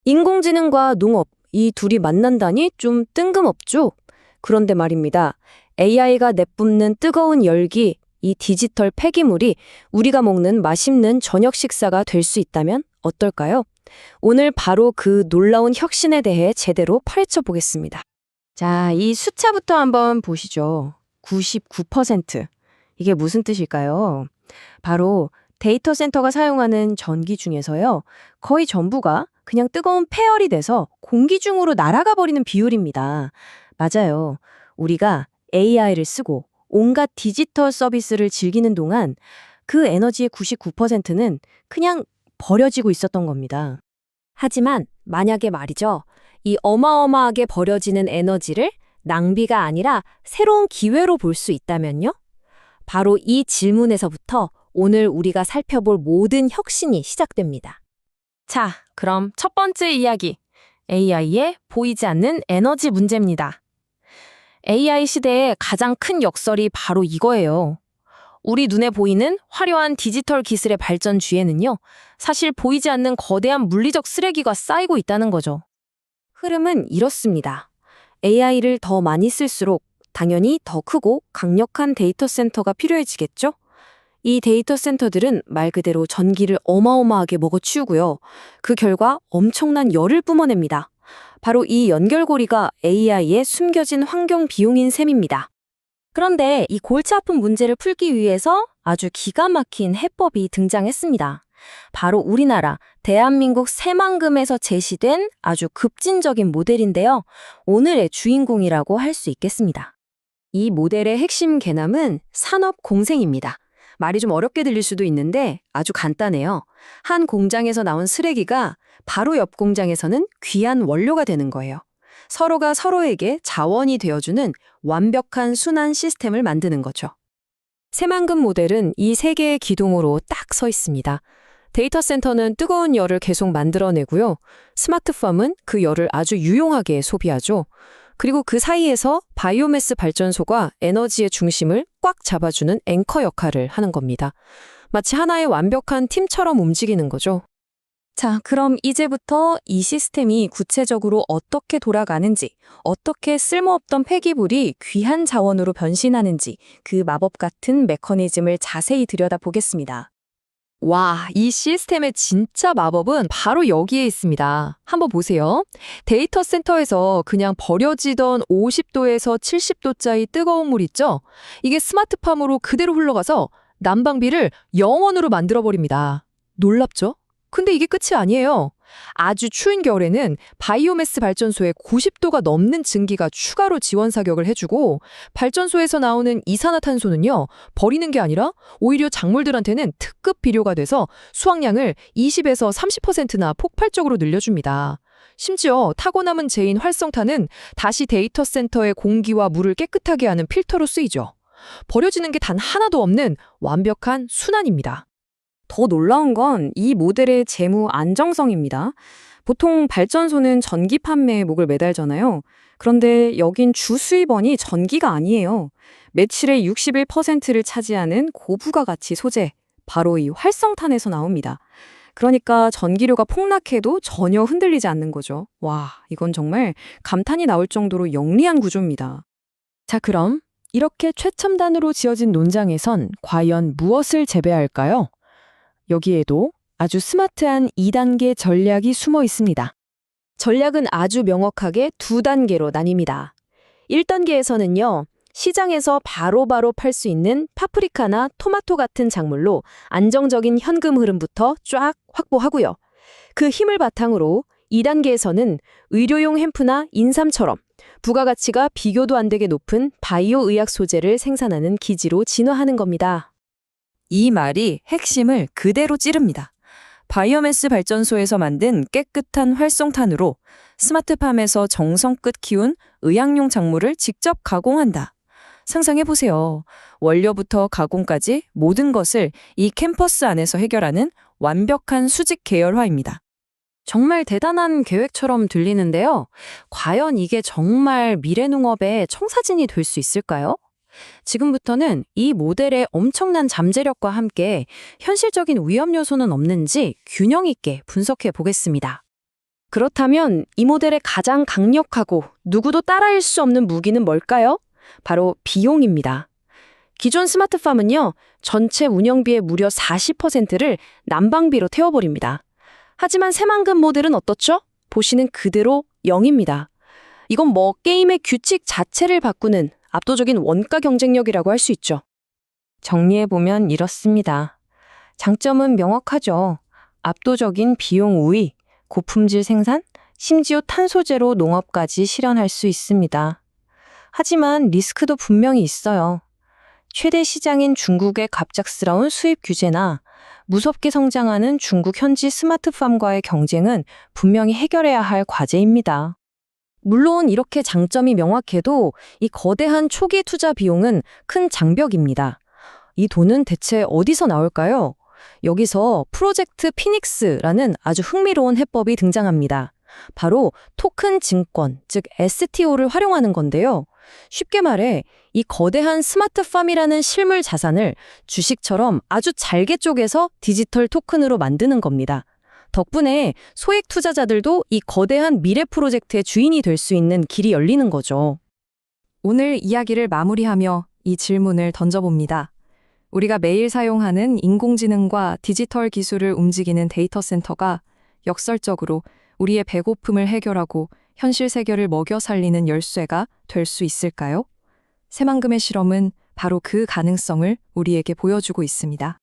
인공지능과 농업, 이 둘이 만난다니 좀 뜬금없죠? 그런데 말입니다. AI가 내뿜는 뜨거운 열기, 이 디지털 폐기물이 우리가 먹는 맛있는 저녁 식사가 될 수 있다면 어떨까요? 오늘 바로 그 놀라운 혁신에 대해 제대로 파헤쳐 보겠습니다. 자, 이 숫자부터 한번 보시죠. 99%. 이게 무슨 뜻일까요? 바로 데이터 센터가 사용하는 전기 중에서요. 거의 전부가 그냥 뜨거운 폐열이 돼서 공기 중으로 날아가 버리는 비율입니다. 맞아요. 우리가 AI를 쓰고 온갖 디지털 서비스를 즐기는 동안 그 에너지의 99%는 그냥 버려지고 있었던 겁니다. 하지만 만약에 말이죠. 이 어마어마하게 버려지는 에너지를 낭비가 아니라 새로운 기회로 볼 수 있다면요? 바로 이 질문에서부터 오늘 우리가 살펴볼 모든 혁신이 시작됩니다. 자, 그럼 첫 번째 이야기. AI의 보이지 않는 에너지 문제입니다. AI 시대의 가장 큰 역설이 바로 이거예요. 우리 눈에 보이는 화려한 디지털 기술의 발전 뒤에는요, 사실 보이지 않는 거대한 물리적 쓰레기가 쌓이고 있다는 거죠. 흐름은 이렇습니다. AI를 더 많이 쓸수록 당연히 더 크고 강력한 데이터 센터가 필요해지겠죠? 이 데이터 센터들은 말 그대로 전기를 어마어마하게 먹어치우고요. 그 결과 엄청난 열을 뿜어냅니다. 바로 이 연결고리가 AI의 숨겨진 환경 비용인 셈입니다. 그런데 이 골치 아픈 문제를 풀기 위해서 아주 기가 막힌 해법이 등장했습니다. 바로 우리나라 대한민국 새만금에서 제시된 아주 급진적인 모델인데요. 오늘의 주인공이라고 할 수 있겠습니다. 이 모델의 핵심 개념은 산업공생입니다. 말이 좀 어렵게 들릴 수도 있는데 아주 간단해요. 한 공장에서 나온 쓰레기가 바로 옆 공장에서는 귀한 원료가 되는 거예요. 서로가 서로에게 자원이 되어주는 완벽한 순환 시스템을 만드는 거죠. 새만금 모델은 이 세 개의 기둥으로 딱 서 있습니다. 데이터 센터는 뜨거운 열을 계속 만들어내고요. 스마트팜은 그 열을 아주 유용하게 소비하죠. 그리고 그 사이에서 바이오매스 발전소가 에너지의 중심을 꽉 잡아주는 앵커 역할을 하는 겁니다. 마치 하나의 완벽한 팀처럼 움직이는 거죠. 자, 그럼 이제부터 이 시스템이 구체적으로 어떻게 돌아가는지, 어떻게 쓸모없던 폐기물이 귀한 자원으로 변신하는지 그 마법 같은 메커니즘을 자세히 들여다보겠습니다. 와, 이 시스템의 진짜 마법은 바로 여기에 있습니다. 한번 보세요. 데이터 센터에서 그냥 버려지던 50도에서 70도짜리 뜨거운 물 있죠? 이게 스마트팜으로 그대로 흘러가서 난방비를 0원으로 만들어버립니다. 놀랍죠? 근데 이게 끝이 아니에요. 아주 추운 겨울에는 바이오매스 발전소에 90도가 넘는 증기가 추가로 지원 사격을 해주고 발전소에서 나오는 이산화탄소는요, 버리는 게 아니라 오히려 작물들한테는 특급 비료가 돼서 수확량을 20에서 30%나 폭발적으로 늘려줍니다. 심지어 타고 남은 재인 활성탄은 다시 데이터 센터의 공기와 물을 깨끗하게 하는 필터로 쓰이죠. 버려지는 게 단 하나도 없는 완벽한 순환입니다. 더 놀라운 건 이 모델의 재무 안정성입니다. 보통 발전소는 전기 판매에 목을 매달잖아요. 그런데 여긴 주 수입원이 전기가 아니에요. 매출의 61%를 차지하는 고부가가치 소재, 바로 이 활성탄에서 나옵니다. 그러니까 전기료가 폭락해도 전혀 흔들리지 않는 거죠. 와, 이건 정말 감탄이 나올 정도로 영리한 구조입니다. 자, 그럼 이렇게 최첨단으로 지어진 논장에선 과연 무엇을 재배할까요? 여기에도 아주 스마트한 2단계 전략이 숨어 있습니다. 전략은 아주 명확하게 2단계로 나뉩니다. 1단계에서는요, 시장에서 바로바로 팔 수 있는 파프리카나 토마토 같은 작물로 안정적인 현금 흐름부터 쫙 확보하고요. 그 힘을 바탕으로 2단계에서는 의료용 햄프나 인삼처럼 부가가치가 비교도 안 되게 높은 바이오 의약 소재를 생산하는 기지로 진화하는 겁니다. 이 말이 핵심을 그대로 찌릅니다. 바이오매스 발전소에서 만든 깨끗한 활성탄으로 스마트팜에서 정성껏 키운 의약용 작물을 직접 가공한다. 상상해보세요. 원료부터 가공까지 모든 것을 이 캠퍼스 안에서 해결하는 완벽한 수직 계열화입니다. 정말 대단한 계획처럼 들리는데요. 과연 이게 정말 미래농업의 청사진이 될 수 있을까요? 지금부터는 이 모델의 엄청난 잠재력과 함께 현실적인 위험 요소는 없는지 균형 있게 분석해 보겠습니다. 그렇다면 이 모델의 가장 강력하고 누구도 따라할 수 없는 무기는 뭘까요? 바로 비용입니다. 기존 스마트팜은요, 전체 운영비의 무려 40%를 난방비로 태워버립니다. 하지만 새만금 모델은 어떻죠? 보시는 그대로 0입니다. 이건 뭐 게임의 규칙 자체를 바꾸는 압도적인 원가 경쟁력이라고 할 수 있죠. 정리해보면 이렇습니다. 장점은 명확하죠. 압도적인 비용 우위, 고품질 생산, 심지어 탄소제로 농업까지 실현할 수 있습니다. 하지만 리스크도 분명히 있어요. 최대 시장인 중국의 갑작스러운 수입 규제나 무섭게 성장하는 중국 현지 스마트팜과의 경쟁은 분명히 해결해야 할 과제입니다. 물론 이렇게 장점이 명확해도 이 거대한 초기 투자 비용은 큰 장벽입니다. 이 돈은 대체 어디서 나올까요? 여기서 프로젝트 피닉스라는 아주 흥미로운 해법이 등장합니다. 바로 토큰 증권, 즉 STO를 활용하는 건데요. 쉽게 말해 이 거대한 스마트팜이라는 실물 자산을 주식처럼 아주 잘게 쪼개서 디지털 토큰으로 만드는 겁니다. 덕분에 소액 투자자들도 이 거대한 미래 프로젝트의 주인이 될 수 있는 길이 열리는 거죠. 오늘 이야기를 마무리하며 이 질문을 던져봅니다. 우리가 매일 사용하는 인공지능과 디지털 기술을 움직이는 데이터 센터가 역설적으로 우리의 배고픔을 해결하고 현실 세계를 먹여 살리는 열쇠가 될 수 있을까요? 새만금의 실험은 바로 그 가능성을 우리에게 보여주고 있습니다.